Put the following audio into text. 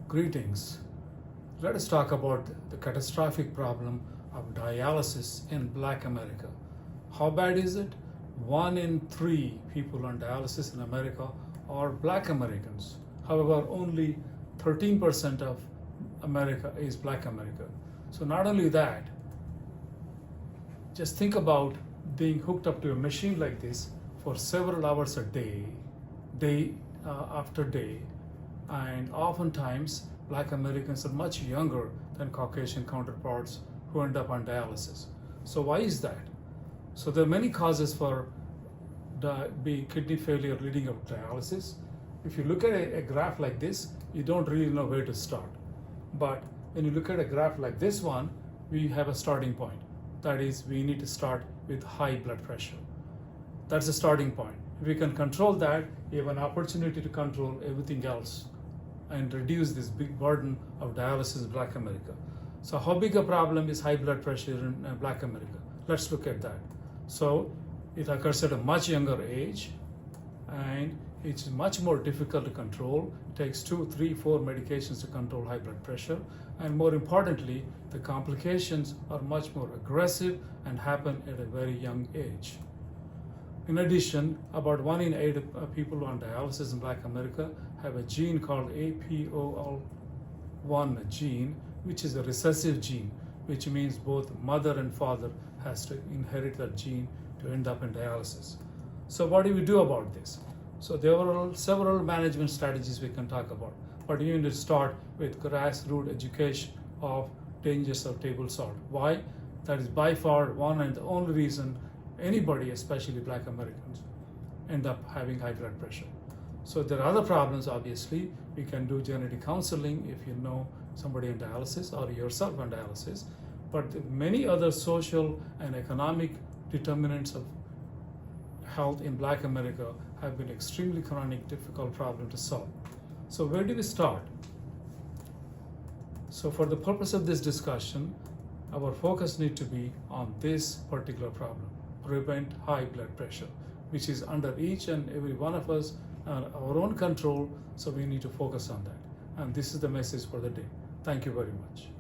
Greetings. Let us talk about the catastrophic problem of dialysis in Black America. How bad is it? 1 in 3 people on dialysis in America are Black Americans. However, only 13% of America is Black America. So not only that, just think about being hooked up to a machine like this for several hours a day after day, and oftentimes Black Americans are much younger than Caucasian counterparts who end up on dialysis. So why is that? So there are many causes for kidney failure leading up to dialysis. If you look at a graph like this, you don't really know where to start. But when you look at a graph like this one, we have a starting point. That is, we need to start with high blood pressure. That's the starting point. If we can control that, you have an opportunity to control everything else and reduce this big burden of dialysis in Black America. So how big a problem is high blood pressure in Black America? Let's look at that. So it occurs at a much younger age, and it's much more difficult to control. It takes 2, 3, 4 medications to control high blood pressure. And more importantly, the complications are much more aggressive and happen at a very young age. In addition, about 1 in 8 people on dialysis in Black America have a gene called APOL1 gene, which is a recessive gene, which means both mother and father has to inherit that gene to end up in dialysis. So what do we do about this? So there are several management strategies we can talk about, but you need to start with grassroots education of dangers of table salt. Why? That is by far one and the only reason anybody, especially Black Americans, end up having high blood pressure. So there are other problems, obviously. We can do genetic counseling if you know somebody on dialysis or yourself on dialysis, but many other social and economic determinants of health in Black America have been extremely chronic, difficult problem to solve. So where do we start? So for the purpose of this discussion, our focus needs to be on this particular problem: prevent high blood pressure, which is under each and every one of us, our own control, so we need to focus on that. And this is the message for the day. Thank you very much.